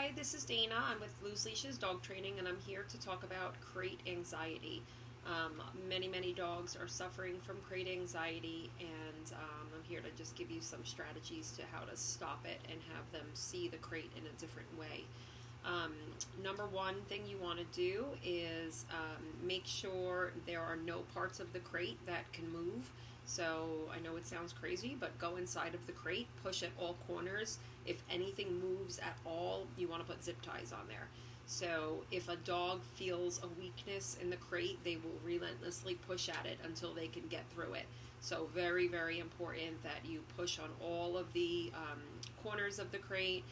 Hi, this is Dana. I'm with Loose Leashes Dog Training, and I'm here to talk about crate anxiety. Many dogs are suffering from crate anxiety, and I'm here to just give you some strategies to how to stop it and have them see the crate in a different way. Number one thing you want to do is make sure there are no parts of the crate that can move. So I know it sounds crazy, but go inside of the crate, push at all corners. If anything moves at all, you want to put zip ties on there. So if a dog feels a weakness in the crate, they will relentlessly push at it until they can get through it. So very important that you push on all of the corners of the crate.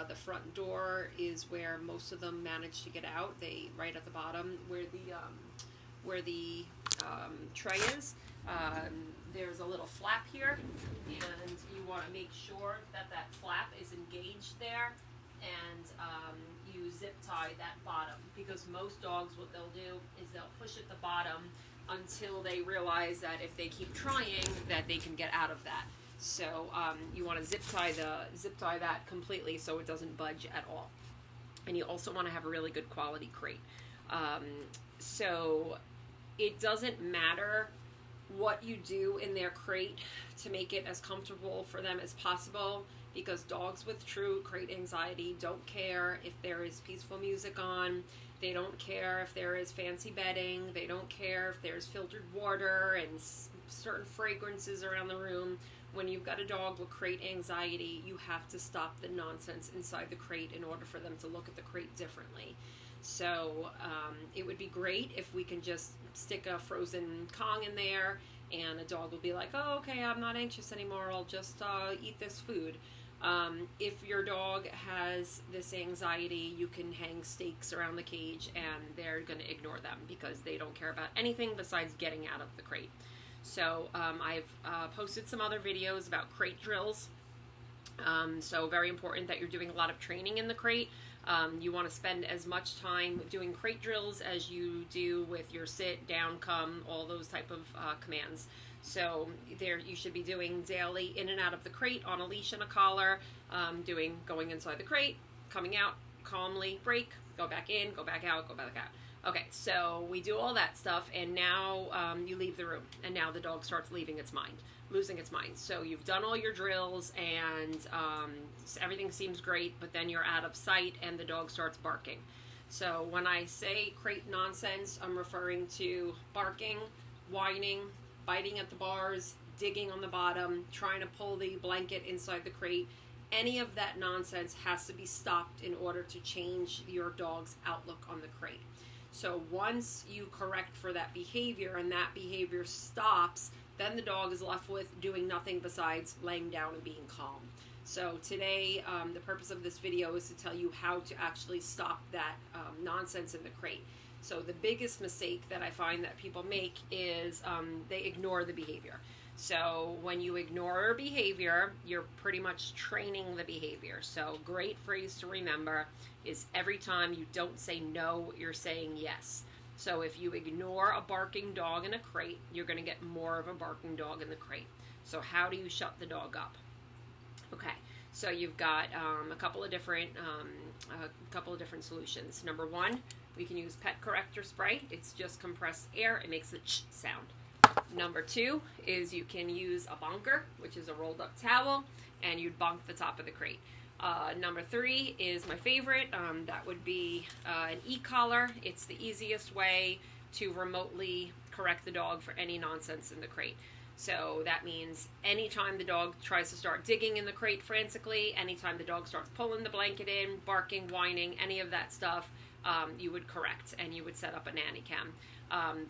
The front door is where most of them manage to get out. They right at the bottom where the tray is. There's a little flap here, and you want to make sure that that flap is engaged there, and you zip tie that bottom, because most dogs, what they'll do is they'll push at the bottom until they realize that if they keep trying, that they can get out of that. So you want to zip tie that completely so it doesn't budge at all. And you also want to have a really good quality crate. So it doesn't matter what you do in their crate to make it as comfortable for them as possible, because dogs with true crate anxiety don't care if there is peaceful music on. They don't care if there is fancy bedding. They don't care if there's filtered water and certain fragrances around the room. When you've got a dog with crate anxiety, you have to stop the nonsense inside the crate in order for them to look at the crate differently. So it would be great if we can just stick a frozen Kong in there, and a dog will be like, oh, okay, I'm not anxious anymore, I'll just eat this food. If your dog has this anxiety, you can hang stakes around the cage, and they're going to ignore them because they don't care about anything besides getting out of the crate. So I've posted some other videos about crate drills. So very important that you're doing a lot of training in the crate. You want to spend as much time doing crate drills as you do with your sit, down, come, all those type of commands. So there, you should be doing daily in and out of the crate on a leash and a collar, going inside the crate, coming out, calmly break, go back in, go back out, go back out. Okay, so we do all that stuff, and now you leave the room, and now the dog starts losing its mind. So you've done all your drills, and everything seems great, but then you're out of sight, and the dog starts barking. So when I say crate nonsense, I'm referring to barking, whining, biting at the bars, digging on the bottom, trying to pull the blanket inside the crate. Any of that nonsense has to be stopped in order to change your dog's outlook on the crate. So once you correct for that behavior and that behavior stops, then the dog is left with doing nothing besides laying down and being calm. So today, the purpose of this video is to tell you how to actually stop that nonsense in the crate. So the biggest mistake that I find that people make is they ignore the behavior. So when you ignore behavior, you're pretty much training the behavior. So great phrase to remember is every time you don't say no, you're saying yes. So if you ignore a barking dog in a crate, you're going to get more of a barking dog in the crate. So how do you shut the dog up? Okay, so you've got a couple of different solutions. Number one, we can use Pet Corrector Spray. It's just compressed air. It makes the ch sound. Number two is you can use a bonker, which is a rolled up towel, and you'd bonk the top of the crate. Number three is my favorite. That would be an Ecollar. It's the easiest way to remotely correct the dog for any nonsense in the crate. So that means anytime the dog tries to start digging in the crate frantically, anytime the dog starts pulling the blanket in, barking, whining, any of that stuff, you would correct, and you would set up a nanny cam.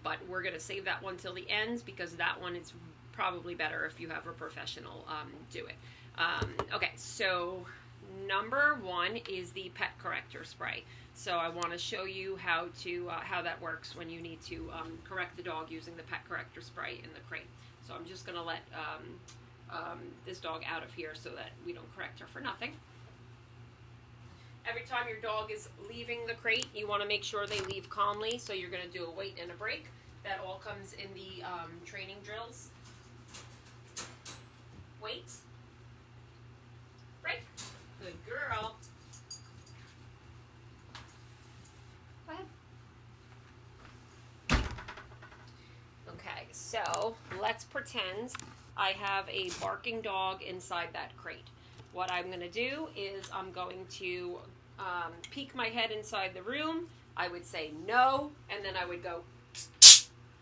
But we're going to save that one till the end, because that one is probably better if you have a professional do it. Okay, so number one is the Pet Corrector Spray. So I want to show you how that works when you need to correct the dog using the Pet Corrector Spray in the crate. So I'm just going to let this dog out of here so that we don't correct her for nothing. Every time your dog is leaving the crate, you want to make sure they leave calmly. So you're going to do a wait and a break. That all comes in the training drills. Wait. Break. Good girl. So let's pretend I have a barking dog inside that crate. What I'm going to do is I'm going to peek my head inside the room. I would say no, and then I would go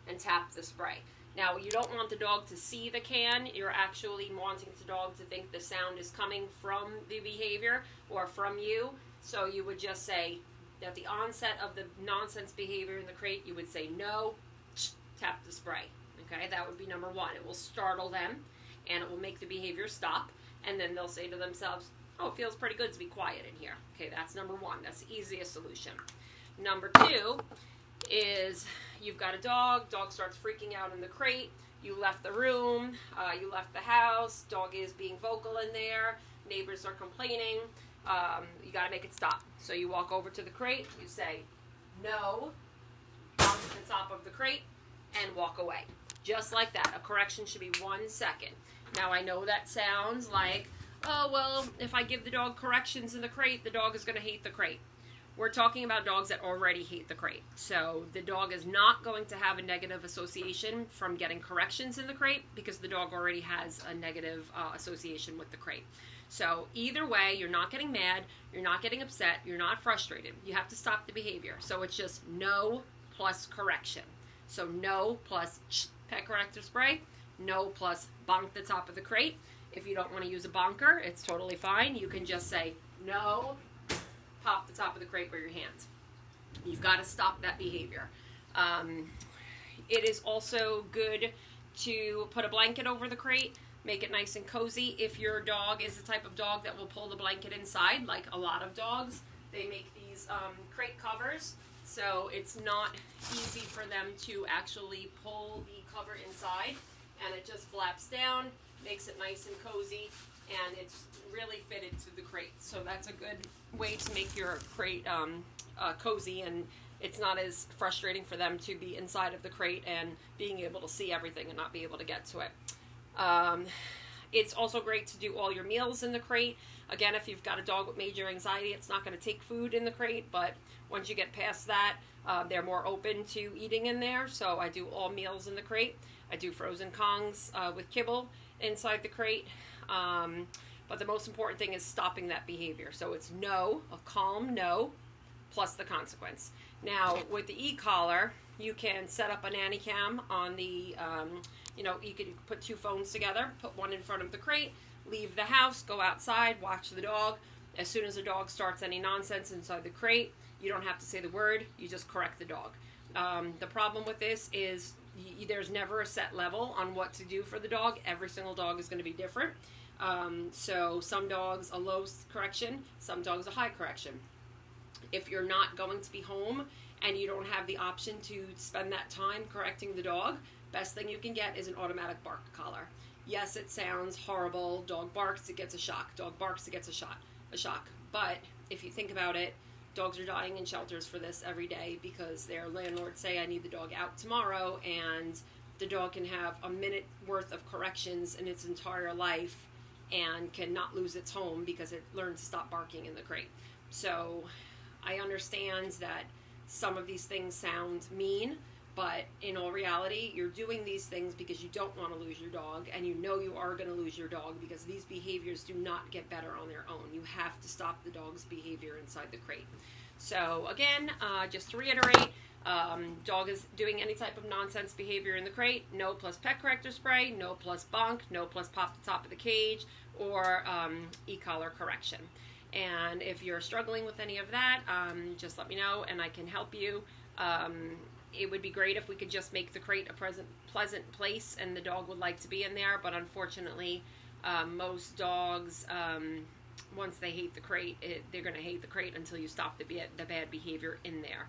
and tap the spray. Now, you don't want the dog to see the can. You're actually wanting the dog to think the sound is coming from the behavior or from you. So you would just say, at the onset of the nonsense behavior in the crate, you would say no, tap the spray. Okay, that would be number one. It will startle them, and it will make the behavior stop. And then they'll say to themselves, oh, it feels pretty good to be quiet in here. Okay, that's number one. That's the easiest solution. Number two is you've got a dog starts freaking out in the crate, you left the room, you left the house, dog is being vocal in there, neighbors are complaining, you got to make it stop. So you walk over to the crate, you say no, down to the top of the crate, and walk away. Just like that. A correction should be 1 second. Now I know that sounds like, oh well, if I give the dog corrections in the crate, the dog is going to hate the crate. We're talking about dogs that already hate the crate. So the dog is not going to have a negative association from getting corrections in the crate because the dog already has a negative association with the crate. So either way, you're not getting mad, you're not getting upset, you're not frustrated. You have to stop the behavior. So it's just no plus correction. So no plus pet corrector spray, no plus bonk the top of the crate. If you don't want to use a bonker, it's totally fine. You can just say no, pop the top of the crate with your hands. You've got to stop that behavior. It is also good to put a blanket over the crate, make it nice and cozy. If your dog is the type of dog that will pull the blanket inside, like a lot of dogs, they make these crate covers, so it's not easy for them to actually pull the cover inside, and it just flaps down, makes it nice and cozy, and it's really fitted to the crate. So that's a good way to make your crate cozy, and it's not as frustrating for them to be inside of the crate and being able to see everything and not be able to get to it. It's also great to do all your meals in the crate. Again, if you've got a dog with major anxiety, it's not going to take food in the crate, but once you get past that, they're more open to eating in there. So I do all meals in the crate. I do frozen Kongs with kibble inside the crate. But the most important thing is stopping that behavior. So it's no, a calm no, plus the consequence. Now, with the Ecollar, you can set up a nanny cam on the, you could put two phones together, put one in front of the crate, leave the house, go outside, watch the dog. As soon as the dog starts any nonsense inside the crate, you don't have to say the word, you just correct the dog. The problem with this is there's never a set level on what to do for the dog. Every single dog is going to be different. So some dogs a low correction, some dogs a high correction. If you're not going to be home and you don't have the option to spend that time correcting the dog, best thing you can get is an automatic bark collar. Yes, it sounds horrible. Dog barks, it gets a shock. Dog barks, it gets a shock. But if you think about it, dogs are dying in shelters for this every day because their landlords say, I need the dog out tomorrow, and the dog can have a minute worth of corrections in its entire life and cannot lose its home because it learned to stop barking in the crate. So I understand that some of these things sound mean, but in all reality, you're doing these things because you don't want to lose your dog, and you know you are going to lose your dog because these behaviors do not get better on their own. You have to stop the dog's behavior inside the crate. So again, just to reiterate, dog is doing any type of nonsense behavior in the crate, no plus pet corrector spray, no plus bonk, no plus pop the top of the cage, or e-collar correction. And if you're struggling with any of that, just let me know and I can help you. It would be great if we could just make the crate a pleasant place and the dog would like to be in there, but unfortunately, most dogs, once they hate the crate, they're going to hate the crate until you stop the bad behavior in there.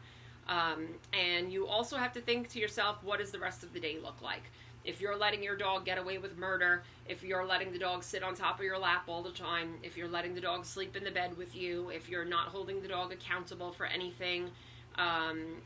And you also have to think to yourself, what does the rest of the day look like? If you're letting your dog get away with murder, if you're letting the dog sit on top of your lap all the time, if you're letting the dog sleep in the bed with you, if you're not holding the dog accountable for anything,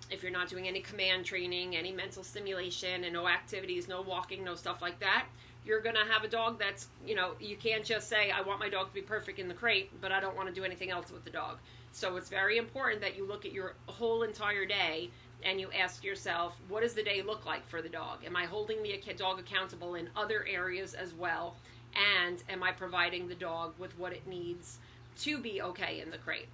if you're not doing any command training, any mental stimulation, and no activities, no walking, no stuff like that, you're going to have a dog that's, you can't just say, I want my dog to be perfect in the crate, but I don't want to do anything else with the dog. So it's very important that you look at your whole entire day and you ask yourself, what does the day look like for the dog? Am I holding the dog accountable in other areas as well? And am I providing the dog with what it needs to be okay in the crate?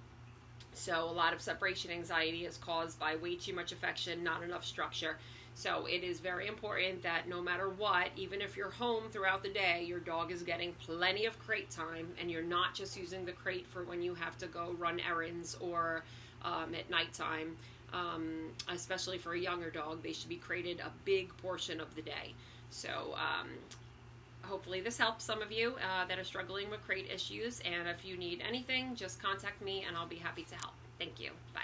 So a lot of separation anxiety is caused by way too much affection, not enough structure. So it is very important that no matter what, even if you're home throughout the day, your dog is getting plenty of crate time, and you're not just using the crate for when you have to go run errands or at nighttime. Especially for a younger dog, they should be crated a big portion of the day. So hopefully this helps some of you that are struggling with crate issues, and if you need anything, just contact me and I'll be happy to help. Thank you. Bye.